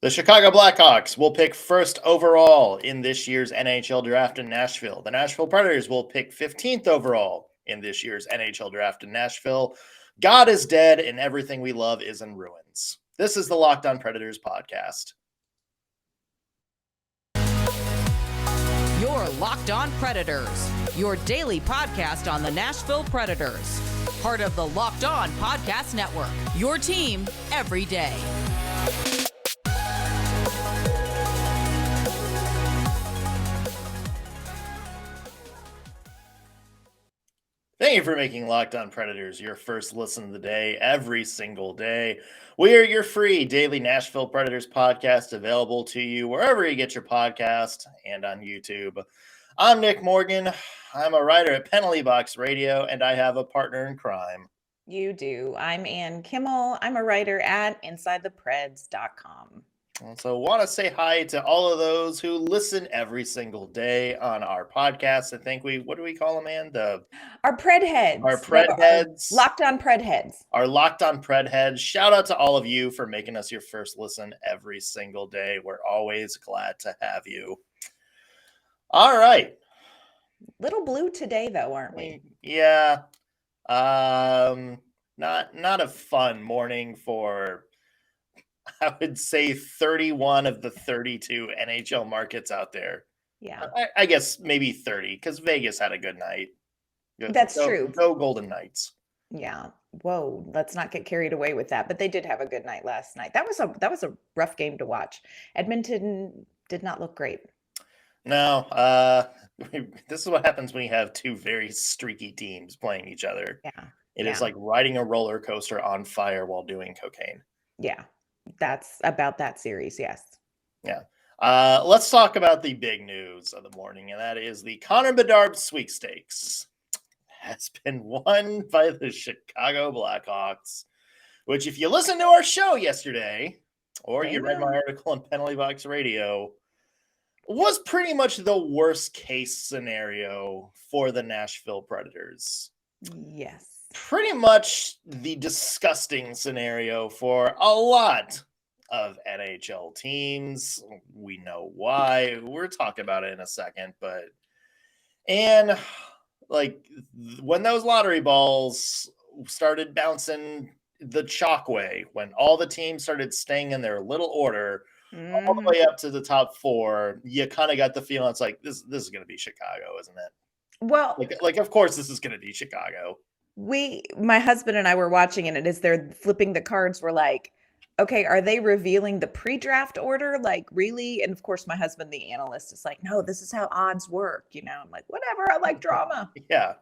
The Chicago Blackhawks will pick first overall in this year's NHL Draft in Nashville. The Nashville Predators will pick 15th overall in this year's NHL Draft in Nashville. God is dead and everything we love is in ruins. This is the Locked On Predators podcast. Your Locked On Predators, your daily podcast on the Nashville Predators. Part of the Locked On Podcast Network, your team every day. Thank you for making Locked On Predators your first listen of the day every single day. We are your free daily Nashville Predators podcast, available to you wherever you get your podcast and on YouTube. I'm Nick Morgan. I'm a writer at Penalty Box Radio, and I have a partner in crime. You do. I'm Ann Kimmel. I'm a writer at InsideThePreds.com. So want to say hi to all of those who listen every single day on our podcast. I think what do we call them, Ann? Our Pred Heads. Our Pred Heads. Locked On Pred Heads. Our Locked On Pred Heads. Shout out to all of you for making us your first listen every single day. We're always glad to have you. All right. Little blue today, though, aren't we? Yeah. Not a fun morning for, I would say, 31 of the 32 NHL markets out there. Yeah. I guess maybe 30, because Vegas had a good night. That's true. Go Golden Knights. Yeah. Whoa. Let's not get carried away with that. But they did have a good night last night. That was a rough game to watch. Edmonton did not look great. No. This is what happens when you have two very streaky teams playing each other. Yeah. It is like riding a roller coaster on fire while doing cocaine. Yeah. That's about that series, yes. Yeah. Let's talk about the big news of the morning, and that is the Connor Bedard sweepstakes has been won by the Chicago Blackhawks, which, if you listened to our show yesterday, or you read my article on Penalty Box Radio, was pretty much the worst case scenario for the Nashville Predators. Yes. Pretty much the disgusting scenario for a lot of NHL teams. We know why. We're talking about it in a second, and like when those lottery balls started bouncing the chalk way, when all the teams started staying in their little order, all the way up to the top four, you kind of got the feeling it's like this is going to be Chicago, isn't it? Well, like of course this is going to be Chicago. My husband and I were watching it, and as they're flipping the cards, we're like, okay, are they revealing the pre-draft order? Like, really? And of course, my husband, the analyst, is like, no, this is how odds work. You know, I'm like, whatever. I like drama. Yeah.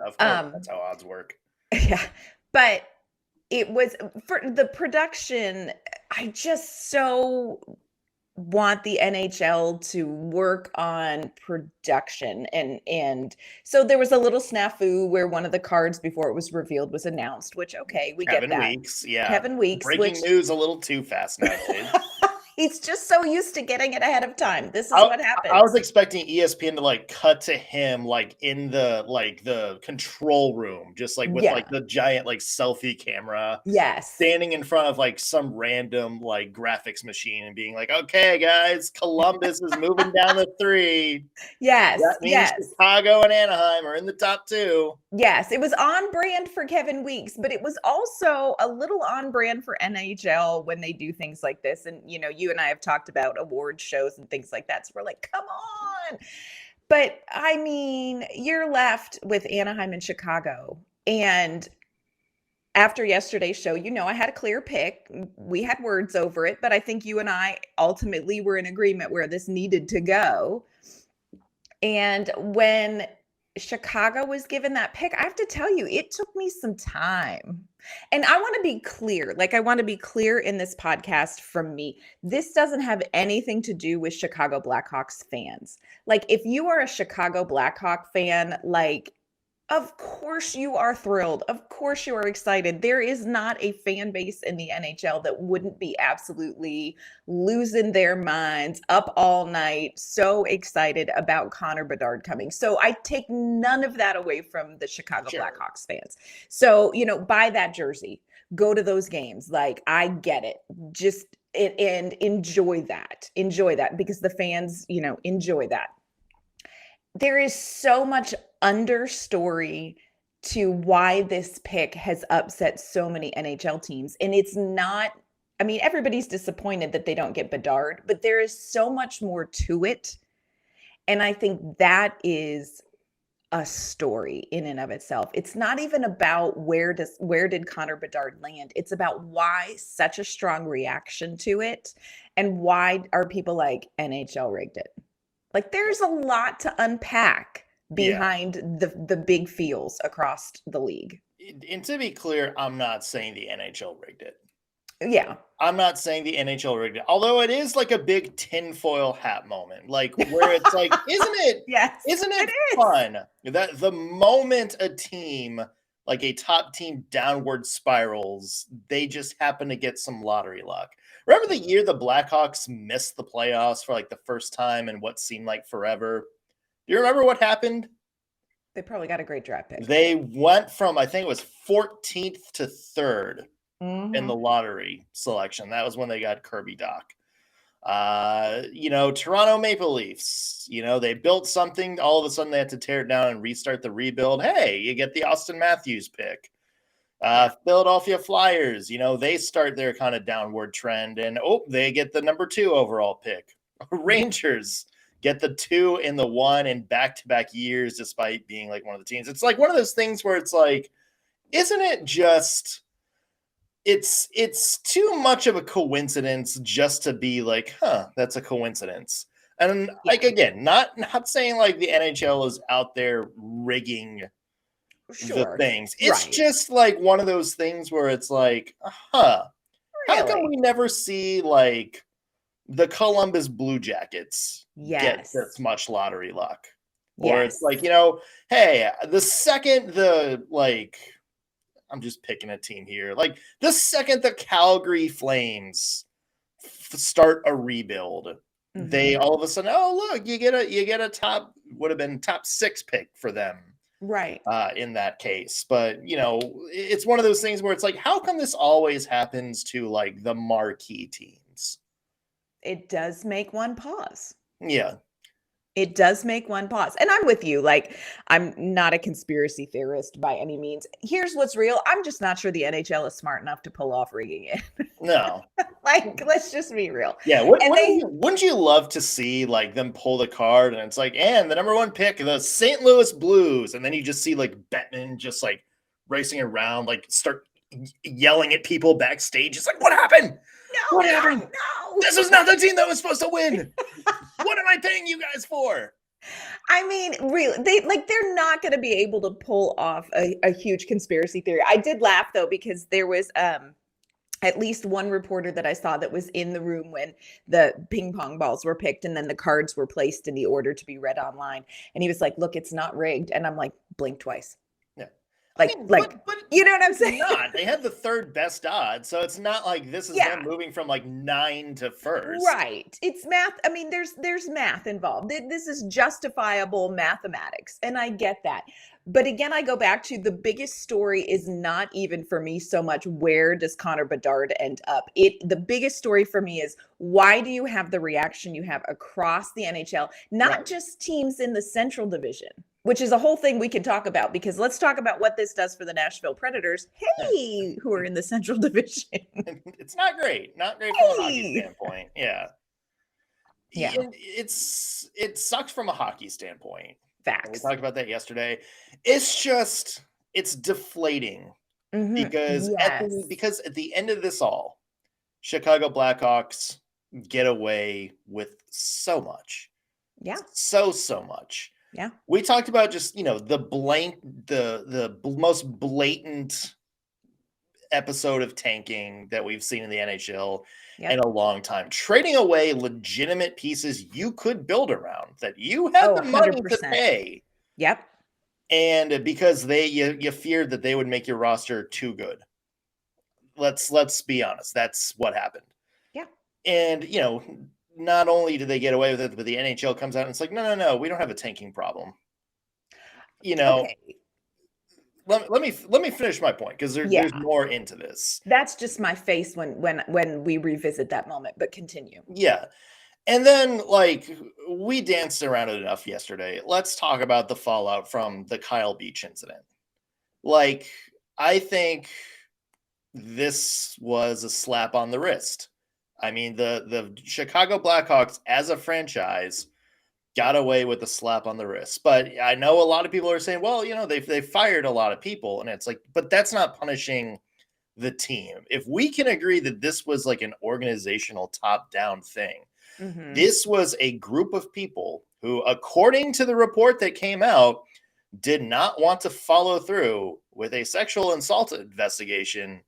Of course, that's how odds work. Yeah. But it was for the production. I just so want the NHL to work on production. And so there was a little snafu where one of the cards before it was revealed was announced, which, okay, we get that. Kevin Weeks, yeah. Kevin Weeks. Breaking news a little too fast nowadays. He's just so used to getting it ahead of time. This is what happens. I was expecting ESPN to like cut to him like in the control room, just like with like the giant like selfie camera. Yes. Standing in front of like some random like graphics machine and being like, okay, guys, Columbus is moving down the 3. Yes. That means Chicago and Anaheim are in the top 2. Yes. It was on brand for Kevin Weeks, but it was also a little on brand for NHL when they do things like this. And, you know, you and I have talked about award shows and things like that. So we're like, come on. But I mean, you're left with Anaheim and Chicago. And after yesterday's show, you know, I had a clear pick. We had words over it, but I think you and I ultimately were in agreement where this needed to go. And when Chicago was given that pick, I have to tell you, it took me some time. And I want to be clear. Like, I want to be clear in this podcast from me. This doesn't have anything to do with Chicago Blackhawks fans. Like, if you are a Chicago Blackhawk fan, like, of course you are thrilled. Of course you are excited. There is not a fan base in the NHL that wouldn't be absolutely losing their minds, up all night, so excited about Connor Bedard coming. So I take none of that away from the Chicago Blackhawks fans. So, you know, buy that jersey, go to those games. Like, I get it. Just and enjoy that because the fans, enjoy that. There is so much understory to why this pick has upset so many NHL teams. And it's not, I mean, everybody's disappointed that they don't get Bedard, but there is so much more to it. And I think that is a story in and of itself. It's not even about where did Connor Bedard land. It's about why such a strong reaction to it, and why are people like NHL rigged it. Like, there's a lot to unpack behind the big feels across the league. And to be clear, I'm not saying the NHL rigged it. Yeah. I'm not saying the NHL rigged it, although it is like a big tinfoil hat moment, like where it's like, isn't it? Yes, isn't it fun that the moment a team, like a top team, downward spirals, they just happen to get some lottery luck? Remember the year the Blackhawks missed the playoffs for like the first time in what seemed like forever? Do you remember what happened? They probably got a great draft pick. They went from, I think it was 14th to 3rd. In the lottery selection. That was when they got Kirby Dach. Toronto Maple Leafs, they built something. All of a sudden they had to tear it down and restart the rebuild. Hey, you get the Austin Matthews pick. Philadelphia Flyers, they start their kind of downward trend, and they get the number 2 overall pick. Rangers get the 2 and the 1 in back-to-back years, despite being like one of the teams. It's like one of those things where it's like, isn't it just... It's too much of a coincidence just to be like, that's a coincidence. And like, again, not saying like the NHL is out there rigging the things. It's just like one of those things where it's like, how come we never see like the Columbus Blue Jackets get this much lottery luck? Or it's like, hey, the second I'm just picking a team here. Like the second the Calgary Flames start a rebuild, they all of a sudden, look, you get a would have been top 6 pick for them, right? In that case, but it's one of those things where it's like, how come this always happens to like the marquee teams? It does make one pause. Yeah. It does make one pause. And I'm with you. Like, I'm not a conspiracy theorist by any means. Here's what's real. I'm just not sure the NHL is smart enough to pull off rigging it. No. Like, let's just be real. Yeah. Wouldn't you love to see like them pull the card and it's like, and the number 1 pick, the St. Louis Blues. And then you just see like Bettman just like racing around, like start yelling at people backstage. It's like, what happened? No, what happened? No. This was not the team that was supposed to win. What am I paying you guys for? I mean, really, they're not going to be able to pull off a huge conspiracy theory. I did laugh though, because there was at least one reporter that I saw that was in the room when the ping pong balls were picked and then the cards were placed in the order to be read online. And he was like, look, it's not rigged. And I'm like, blink twice. But you know what I'm saying? They had the 3rd best odds, so it's not like this is them moving from like 9 to 1st. Right. It's math. I mean, there's math involved. This is justifiable mathematics, and I get that. But again, I go back to the biggest story is not even for me so much where does Connor Bedard end up. The biggest story for me is why do you have the reaction you have across the NHL, not just teams in the Central Division, which is a whole thing we can talk about, because let's talk about what this does for the Nashville Predators. Hey, who are in the Central Division. It's not great. Not great from a hockey standpoint. Yeah. It sucks from a hockey standpoint. Facts. We talked about that yesterday. It's deflating because at the end of this all, Chicago Blackhawks get away with so much. Yeah. So much. Yeah. We talked about just, the most blatant episode of tanking that we've seen in the NHL in a long time. Trading away legitimate pieces you could build around that you had the money 100%. To pay. Yep. And because you feared that they would make your roster too good. Let's be honest. That's what happened. Yeah. And, not only do they get away with it, but the NHL comes out and it's like, no, we don't have a tanking problem. Okay. let me finish my point because there's Yeah. more into this. That's just my face when we revisit that moment, but continue. Yeah. And then, like, we danced around it enough yesterday. Let's talk about the fallout from the Kyle Beach incident. Like, I think this was a slap on the wrist. I mean, the Chicago Blackhawks as a franchise got away with a slap on the wrist. But I know a lot of people are saying, well, they fired a lot of people, and it's like, but that's not punishing the team. If we can agree that this was like an organizational top-down thing, this was a group of people who, according to the report that came out, did not want to follow through with a sexual assault investigation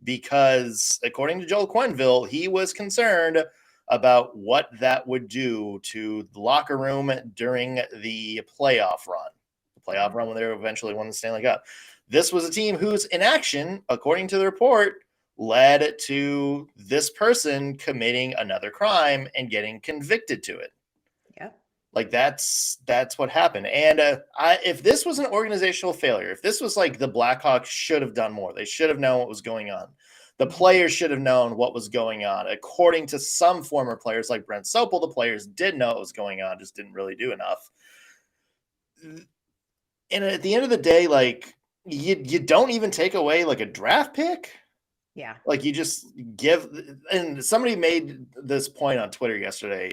because, according to Joel Quenneville, he was concerned about what that would do to the locker room during the playoff run. The playoff run when they eventually won the Stanley Cup. This was a team whose inaction, according to the report, led to this person committing another crime and getting convicted to it. Yeah. Like that's what happened. And if this was an organizational failure, if this was like the Blackhawks should have done more, they should have known what was going on. The players should have known what was going on. According to some former players like Brent Sopel, the players did know what was going on, just didn't really do enough. And at the end of the day, like you don't even take away like a draft pick. Yeah. Like you just give, and somebody made this point on Twitter yesterday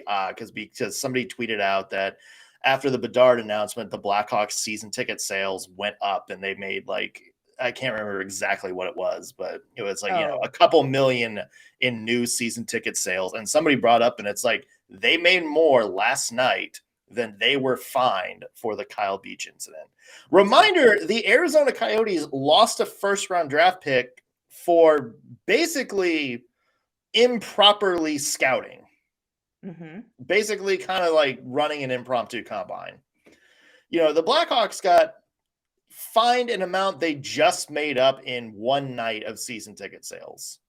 because somebody tweeted out that after the Bedard announcement, the Blackhawks season ticket sales went up and they made like, I can't remember exactly what it was, but it was like, a couple million in new season ticket sales. And somebody brought up, and it's like, they made more last night than they were fined for the Kyle Beach incident. Reminder, the Arizona Coyotes lost a first-round draft pick for basically improperly scouting. Basically kind of like running an impromptu combine. The Blackhawks got fined an amount they just made up in one night of season ticket sales.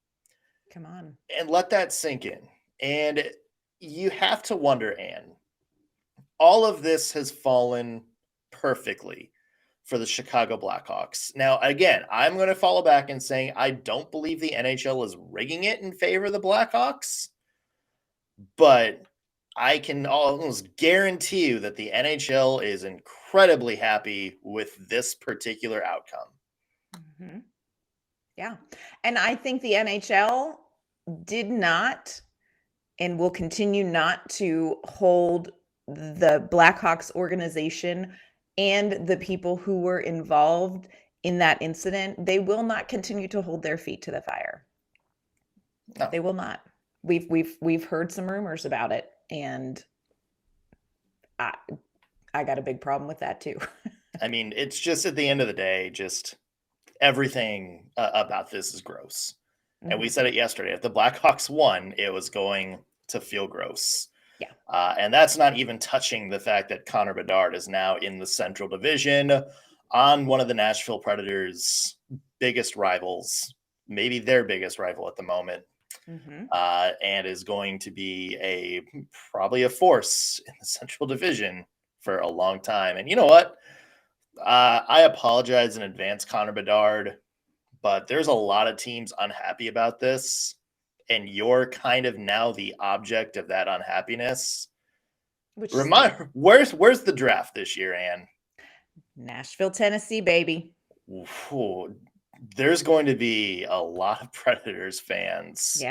Come on. And let that sink in. And you have to wonder, Anne, all of this has fallen perfectly for the Chicago Blackhawks. Now, again, I'm going to follow back and saying I don't believe the NHL is rigging it in favor of the Blackhawks, but I can almost guarantee you that the NHL is incredibly happy with this particular outcome. Yeah. And I think the NHL did not and will continue not to hold the Blackhawks organization and the people who were involved in that incident. They will not continue to hold their feet to the fire. No. They will not. We've heard some rumors about it, and I got a big problem with that too. I mean, it's just at the end of the day, just everything about this is gross. And we said it yesterday. If the Blackhawks won, it was going to feel gross. Yeah. And that's not even touching the fact that Connor Bedard is now in the Central Division on one of the Nashville Predators' biggest rivals, maybe their biggest rival at the moment. And is going to be probably a force in the Central Division for a long time. And you know what? I apologize in advance, Connor Bedard, but there's a lot of teams unhappy about this, and you're kind of now the object of that unhappiness. Where's the draft this year, Anne? Nashville, Tennessee, baby. Ooh, there's going to be a lot of Predators fans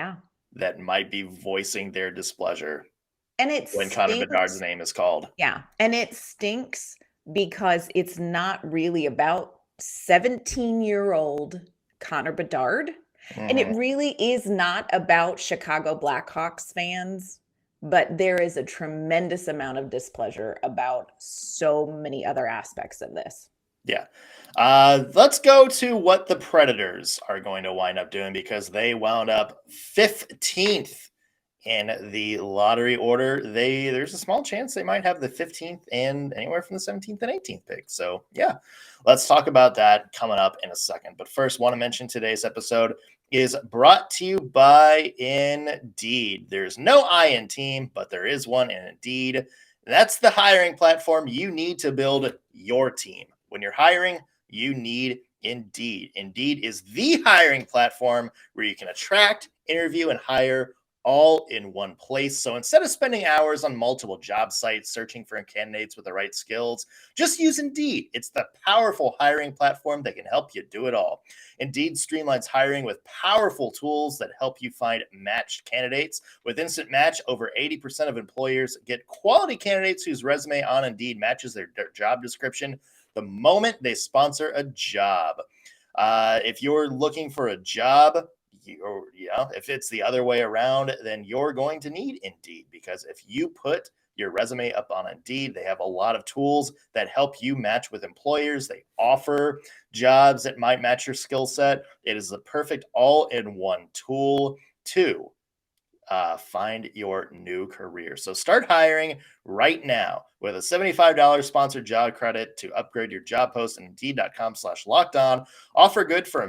that might be voicing their displeasure when Connor Bedard's name is called. Yeah, and it stinks because it's not really about 17-year-old Connor Bedard. And it really is not about Chicago Blackhawks fans, but there is a tremendous amount of displeasure about so many other aspects of this. Yeah. Let's go to what the Predators are going to wind up doing, because they wound up 15th in the lottery order. There's a small chance they might have the 15th and anywhere from the 17th and 18th pick. So yeah, let's talk about that coming up in a second. But first, want to mention today's episode is brought to you by Indeed. There's no I in team, but there is one in Indeed. That's the hiring platform you need to build your team. When you're hiring, you need Indeed. Indeed is the hiring platform where you can attract, interview, and hire all in one place. So instead of spending hours on multiple job sites searching for candidates with the right skills, just use Indeed. It's the powerful hiring platform that can help you do it all. Indeed streamlines hiring with powerful tools that help you find matched candidates. With Instant Match, over 80% of employers get quality candidates whose resume on Indeed matches their job description the moment they sponsor a job. If you're looking for a job, if it's the other way around, then you're going to need Indeed, because if you put your resume up on Indeed, they have a lot of tools that help you match with employers. They offer jobs that might match your skill set. It is the perfect all-in-one tool to find your new career. So start hiring right now with a $75 sponsored job credit to upgrade your job post at Indeed.com/lockedon. Offer good for a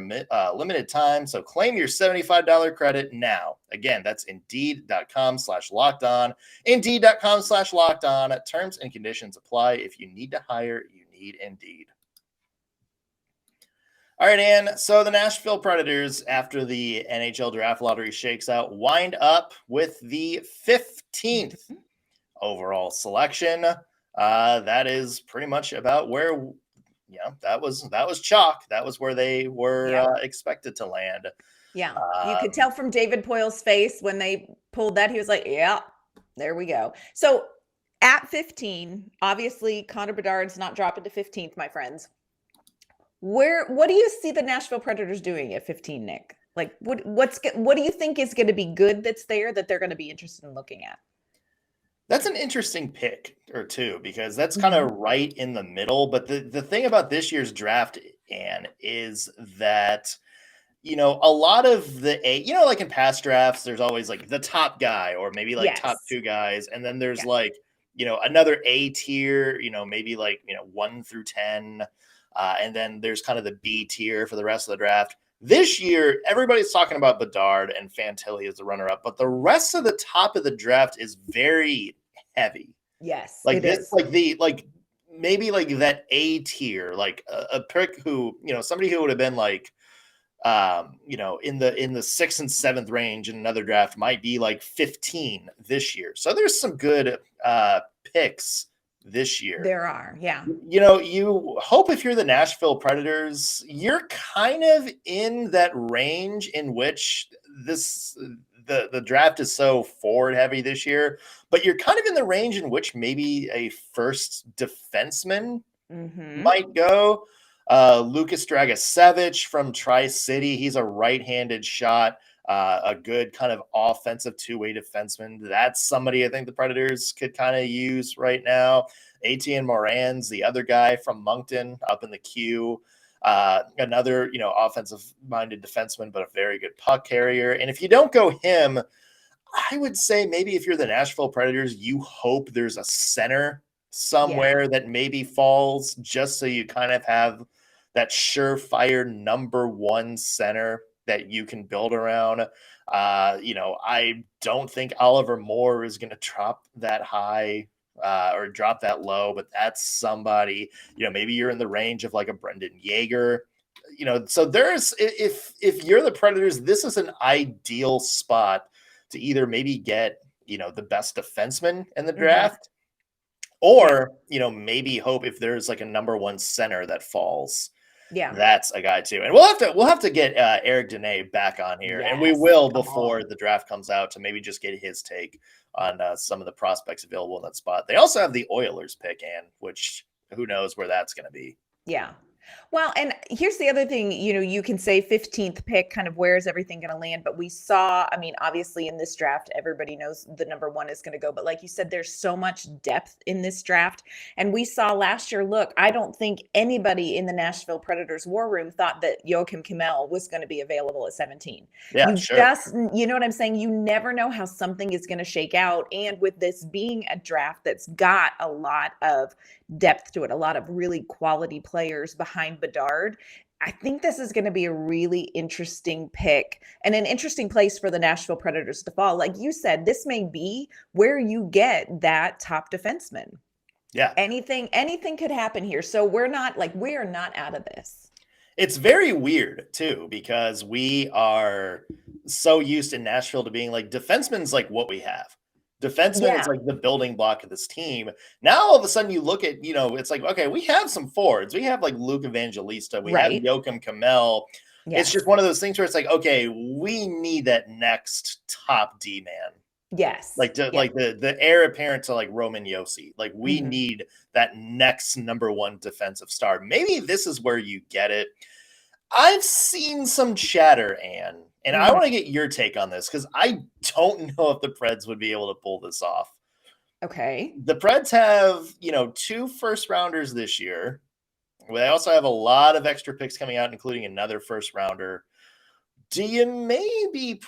limited time. So claim your $75 credit now. Again, that's Indeed.com/lockedon. Indeed.com/lockedon. Terms and conditions apply. If you need to hire, you need Indeed. All right, Ann. So the Nashville Predators, after the NHL Draft Lottery shakes out, wind up with the 15th overall selection. That is pretty much about where, that was chalk. That was where they were expected to land. Yeah, you could tell from David Poyle's face when they pulled that. He was like, yeah, there we go. So at 15, obviously, Connor Bedard's not dropping to 15th, my friends. What do you see the Nashville Predators doing at 15, Nick? Like, what do you think is going to be good that's there that they're going to be interested in looking at? That's an interesting pick or two, because that's kind of right in the middle. But the thing about this year's draft, Ann, is that, a lot of like in past drafts, there's always like the top guy or maybe like top two guys. And then there's like, another A tier, maybe like, 1 through 10. And then there's kind of the B tier for the rest of the draft. This year, everybody's talking about Bedard and Fantilli as the runner-up, but the rest of the top of the draft is very heavy. Yes, like this is. Maybe like that A tier, like a pick who, somebody who would have been like, in the 6th and 7th range in another draft might be like 15 this year. So there's some good picks this year. There are, yeah. You hope if you're the Nashville Predators, you're kind of in that range in which the draft is so forward heavy this year, but you're kind of in the range in which maybe a first defenseman might go. Lucas Dragicevic from Tri-City, he's a right-handed shot. A good kind of offensive two-way defenseman. That's somebody I think the Predators could kind of use right now. Etienne Moran's the other guy from Moncton up in the queue. Another, offensive-minded defenseman, but a very good puck carrier. And if you don't go him, I would say maybe if you're the Nashville Predators, you hope there's a center somewhere that maybe falls, just so you kind of have that surefire number one center that you can build around. I don't think Oliver Moore is going to drop that high or drop that low, but that's somebody, maybe you're in the range of like a Brendan Yeager, so there's, if you're the Predators, this is an ideal spot to either maybe get, the best defenseman in the draft or, maybe hope if there's like a number one center that falls. Yeah, that's a guy too, and we'll have to get Eric Dene back on here, and we will before the draft comes out to maybe just get his take on some of the prospects available in that spot. They also have the Oilers pick, Ann, which who knows where that's going to be. Yeah. Well, and here's the other thing, you can say 15th pick, kind of where is everything going to land? But we saw, obviously in this draft, everybody knows the number one is going to go. But like you said, there's so much depth in this draft. And we saw last year, look, I don't think anybody in the Nashville Predators war room thought that Joakim Kimmel was going to be available at 17. Yeah, sure. You know what I'm saying? You never know how something is going to shake out. And with this being a draft that's got a lot of depth to it, a lot of really quality players behind Bedard, I think this is going to be a really interesting pick and an interesting place for the Nashville Predators to fall. Like you said, this may be where you get that top defenseman. Yeah. Anything could happen here. So we are not out of this. It's very weird too, because we are so used in Nashville to being like defensemen's like what we have. Defenseman is Yeah, like the building block of this team. Now all of a sudden you look at, it's like, okay, we have some forwards. We have like Luke Evangelista. We have right. Joachim Kamel. It's just Yes. one of those things where it's like, okay, we need that next top D man. Yes. Like the heir apparent to like Roman Yossi. Like we Mhm. need that next number one defensive star. Maybe this is where you get it. I've seen some chatter, Anne, and I want to get your take on this because I don't know if the Preds would be able to pull this off. Okay. The Preds have, 2 first rounders this year. They also have a lot of extra picks coming out, including another first rounder. Do you maybe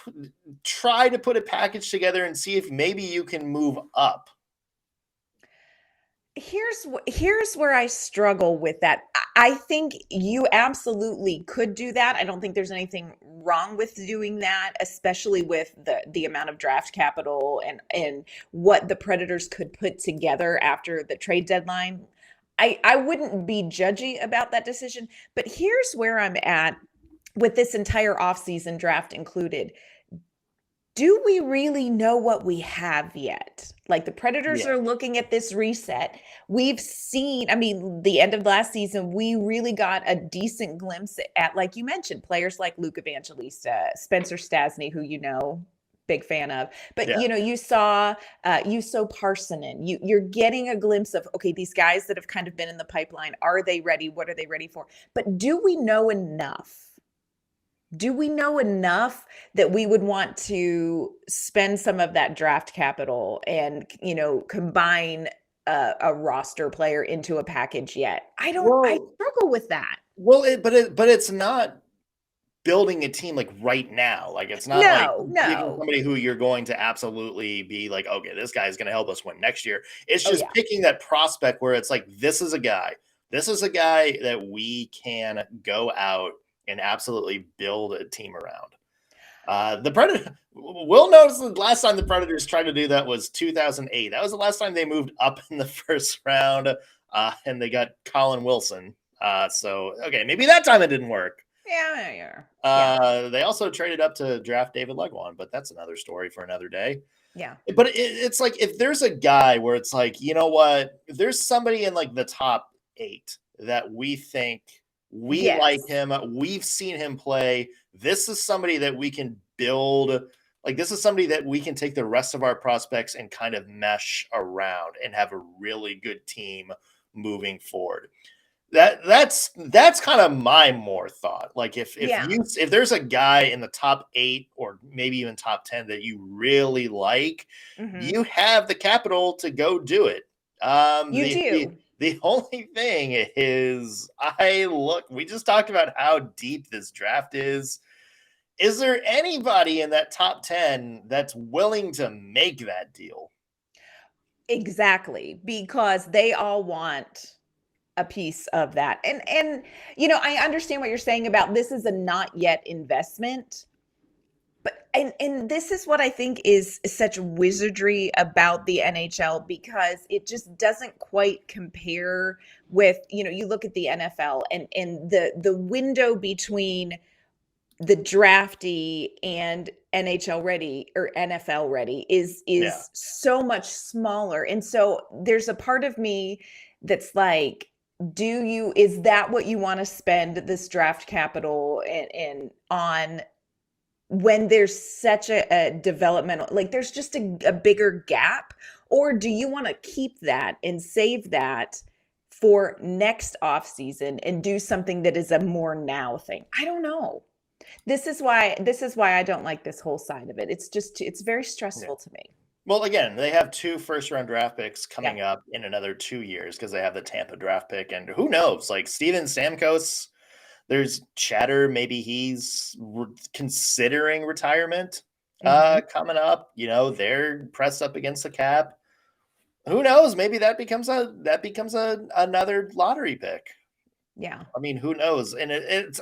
try to put a package together and see if maybe you can move up? Here's where I struggle with that. I think you absolutely could do that. I don't think there's anything wrong with doing that, especially with the amount of draft capital and what the Predators could put together after the trade deadline. I wouldn't be judgy about that decision, but here's where I'm at with this entire offseason draft included. Do we really know what we have yet? Like the Predators Yeah. are looking at this reset. We've seen, I mean, the end of last season, we really got a decent glimpse at, like you mentioned, players like Luke Evangelista, Spencer Stasny, who big fan of. But Yeah. you saw Parsonen. You're getting a glimpse of, okay, these guys that have kind of been in the pipeline, are they ready? What are they ready for? But do we know enough? Do we know enough that we would want to spend some of that draft capital and, combine a roster player into a package yet? I struggle with that. Well, but it's not building a team like right now. Like it's not like picking somebody who you're going to absolutely be like, okay, this guy is going to help us win next year. It's just picking that prospect where it's like, this is a guy that we can go out and absolutely build a team around. The Predators, we'll notice the last time the Predators tried to do that was 2008. That was the last time they moved up in the first round, and they got Colin Wilson. So, okay, maybe that time it didn't work. Yeah. They also traded up to draft David Legwand, but that's another story for another day. Yeah. But it's like, if there's a guy where it's like, you know what, if there's somebody in like the top 8 that we think we like him, we've seen him play, this is somebody that we can build. Like, this is somebody that we can take the rest of our prospects and kind of mesh around and have a really good team moving forward. That's kind of my more thought. Like if there's a guy in the top 8 or maybe even top 10 that you really like, you have the capital to go do it. You do. The only thing is, we just talked about how deep this draft is. Is there anybody in that top 10 that's willing to make that deal? Exactly, because they all want a piece of that. And I understand what you're saying about this is a not yet investment. But and this is what I think is such wizardry about the NHL, because it just doesn't quite compare with, you look at the NFL and the window between the draftee and NHL ready or NFL ready is so much smaller. And so there's a part of me that's like, is that what you want to spend this draft capital and on when there's such a developmental, like there's just a bigger gap? Or do you want to keep that and save that for next off season and do something that is a more now thing? I don't know. This is why I don't like this whole side of it. It's very stressful to me. Well, again, they have 2 first-round draft picks coming up in another 2 years because they have the Tampa draft pick. And who knows? Like Steven Stamkos, there's chatter. Maybe he's considering retirement coming up. They're pressed up against the cap. Who knows? Maybe that becomes another lottery pick. Yeah. I mean, who knows? And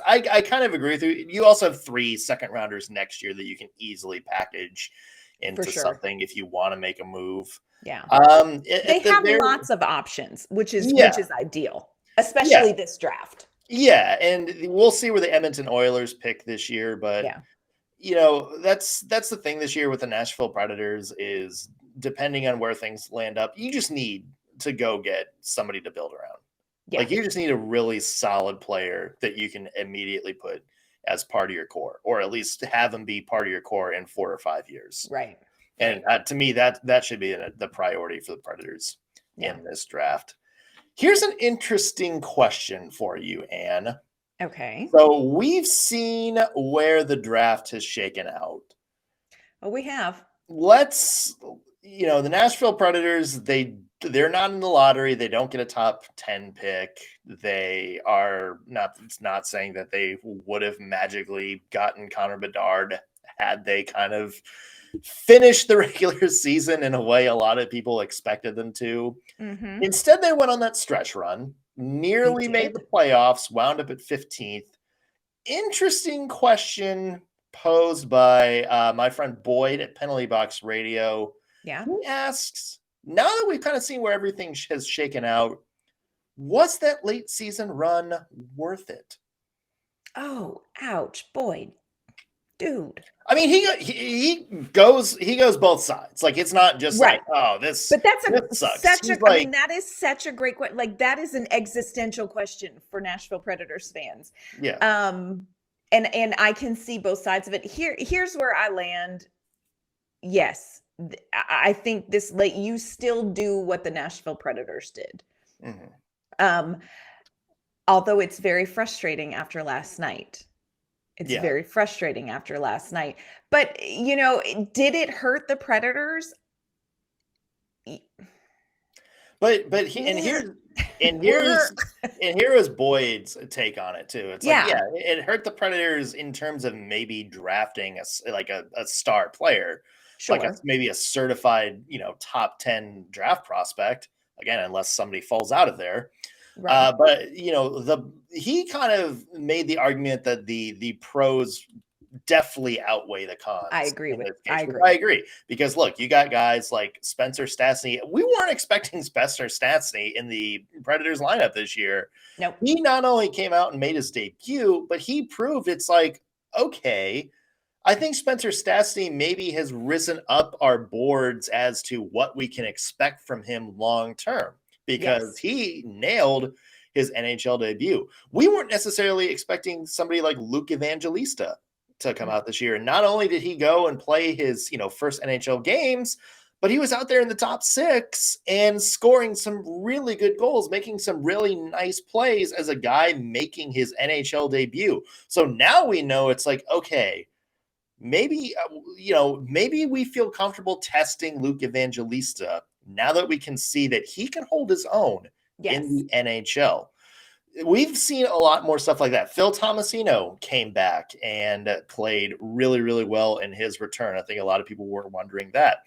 I kind of agree with you. You also have 3 second-rounders next year that you can easily package into something if you want to make a move. Yeah. They have lots of options, which is ideal, especially this draft. Yeah, and we'll see where the Edmonton Oilers pick this year, but Yeah. that's the thing this year with the Nashville Predators is depending on where things land up, you just need to go get somebody to build around. Yeah. Like you just need a really solid player that you can immediately put as part of your core, or at least have them be part of your core in 4 or 5 years. Right. And to me, that should be the priority for the Predators in this draft. Here's an interesting question for you, Anne. Okay. So we've seen where the draft has shaken out. Oh, we have. Let's, the Nashville Predators, they're not in the lottery. They don't get a top 10 pick. They are not saying that they would have magically gotten Connor Bedard had they kind of finished the regular season in a way a lot of people expected them to. Mm-hmm. Instead, they went on that stretch run, nearly made the playoffs, wound up at 15th. Interesting question posed by my friend Boyd at Penalty Box Radio. Yeah. He asks, now that we've kind of seen where everything has shaken out, was that late season run worth it? Oh, ouch, Boyd. Dude. I mean, he goes both sides. Like it's not just right. Like, this. But that's sucks. I mean, that is such a great question. Like that is an existential question for Nashville Predators fans. Yeah. And I can see both sides of it. Here's where I land. Yes, I think this late you still do what the Nashville Predators did. Mm-hmm. Although it's very frustrating after last night. It's very frustrating after last night. But, did it hurt the Predators? But here is Boyd's take on it too. It's it hurt the Predators in terms of maybe drafting a star player, sure. like maybe a certified top 10 draft prospect. Again, unless somebody falls out of there. Right. But he kind of made the argument that the pros definitely outweigh the cons. I agree. I agree because look, you got guys like Spencer Stastny. We weren't expecting Spencer Stastny in the Predators lineup this year. Nope. He not only came out and made his debut, but he proved it's like, okay, I think Spencer Stastny maybe has risen up our boards as to what we can expect from him long term. Because he nailed his NHL debut. We weren't necessarily expecting somebody like Luke Evangelista to come out this year. And not only did he go and play his, first NHL games, but he was out there in the top 6 and scoring some really good goals, making some really nice plays as a guy making his NHL debut. So now we know it's like, okay, maybe, maybe we feel comfortable testing Luke Evangelista now that we can see that he can hold his own in the NHL. We've seen a lot more stuff like that. Phil Tomasino came back and played really, really well in his return. I think a lot of people were wondering that.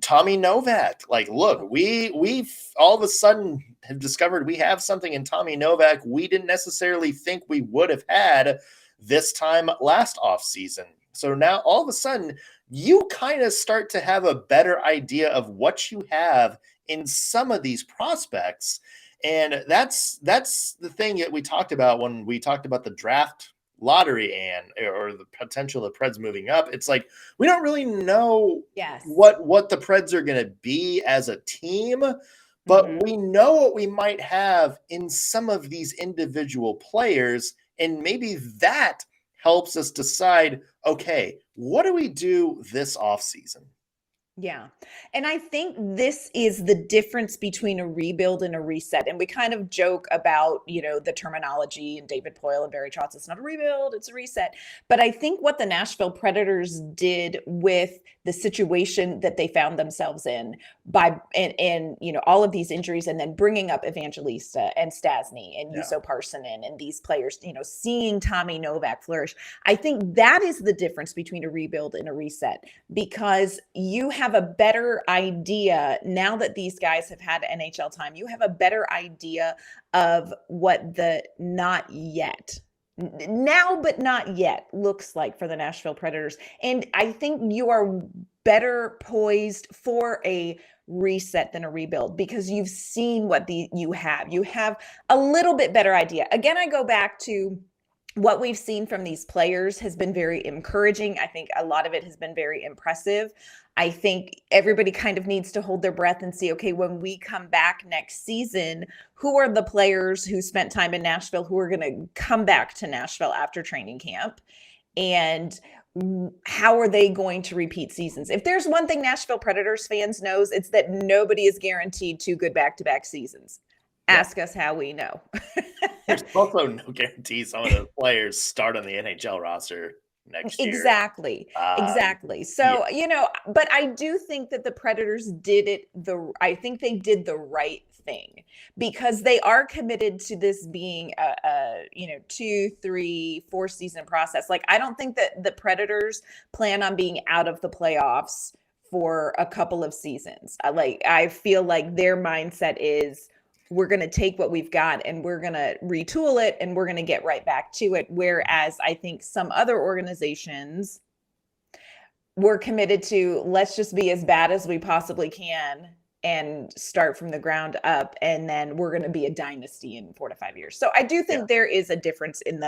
Tommy Novak, look, we've all of a sudden have discovered we have something in Tommy Novak we didn't necessarily think we would have had this time last offseason. So now all of a sudden, you kind of start to have a better idea of what you have in some of these prospects. And that's the thing that we talked about when we talked about the draft lottery or the potential of the Preds moving up. It's like, we don't really know what the Preds are going to be as a team, but we know what we might have in some of these individual players. And maybe that helps us decide, okay, what do we do this offseason? Yeah. And I think this is the difference between a rebuild and a reset. And we kind of joke about, the terminology and David Poyle and Barry Trotz. It's not a rebuild, it's a reset. But I think what the Nashville Predators did with the situation that they found themselves in and all of these injuries and then bringing up Evangelista and Stastny and Juuso Parssinen and these players, seeing Tommy Novak flourish. I think that is the difference between a rebuild and a reset, because you have a better idea now that these guys have had NHL time. You have a better idea of what the not yet now but not yet looks like for the Nashville Predators. And I think you are better poised for a reset than a rebuild because you've seen what you have a little bit better idea. Again, I go back to what we've seen from these players has been very encouraging. I think a lot of it has been very impressive. I think everybody kind of needs to hold their breath and see, okay, when we come back next season, who are the players who spent time in Nashville who are going to come back to Nashville after training camp? And how are they going to repeat seasons? If there's one thing Nashville Predators fans knows, it's that nobody is guaranteed 2 good back-to-back seasons. Ask us how we know. There's also no guarantee some of the players start on the NHL roster next year. Exactly. So, but I do think that the Predators I think they did the right thing because they are committed to this being a 2, 3, 4 season process. Like, I don't think that the Predators plan on being out of the playoffs for a couple of seasons. I feel like their mindset is, we're going to take what we've got and we're going to retool it and we're going to get right back to it. Whereas I think some other organizations were committed to, let's just be as bad as we possibly can and start from the ground up. And then we're going to be a dynasty in 4 to 5 years. So I do think there is a difference in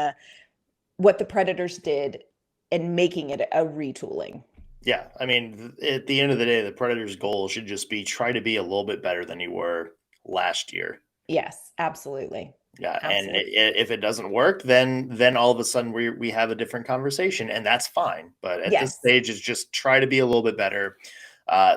what the Predators did and making it a retooling. Yeah. I mean, at the end of the day, the Predators' goal should just be try to be a little bit better than you were last year. Yes, absolutely. Yeah, Absolutely. And if it doesn't work, then all of a sudden we have a different conversation, and that's fine. But at this stage, it's just try to be a little bit better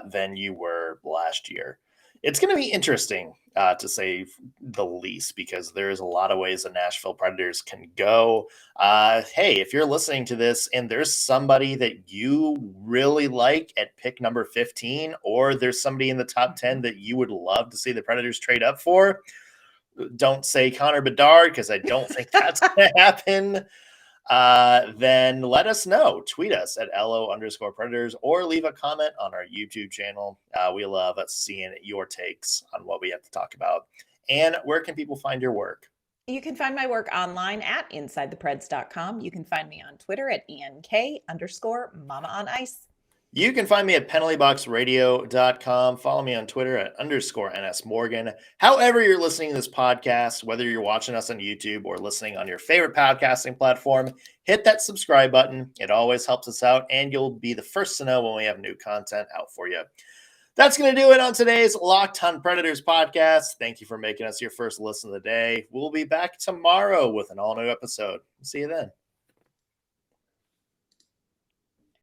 than you were last year. It's going to be interesting to say the least, because there's a lot of ways the Nashville Predators can go. Hey, if you're listening to this and there's somebody that you really like at pick number 15, or there's somebody in the top 10 that you would love to see the Predators trade up for, don't say Connor Bedard, because I don't think that's going to happen. Then let us know. Tweet us at LO_Predators or leave a comment on our YouTube channel. We love seeing your takes on what we have to talk about. And where can people find your work? You can find my work online at InsideThePreds.com. You can find me on Twitter at ENK_Mama on Ice. You can find me at penaltyboxradio.com. Follow me on Twitter at _NSMorgan. However you're listening to this podcast, whether you're watching us on YouTube or listening on your favorite podcasting platform, hit that subscribe button. It always helps us out, and you'll be the first to know when we have new content out for you. That's going to do it on today's Locked on Predators podcast. Thank you for making us your first listen of the day. We'll be back tomorrow with an all-new episode. See you then.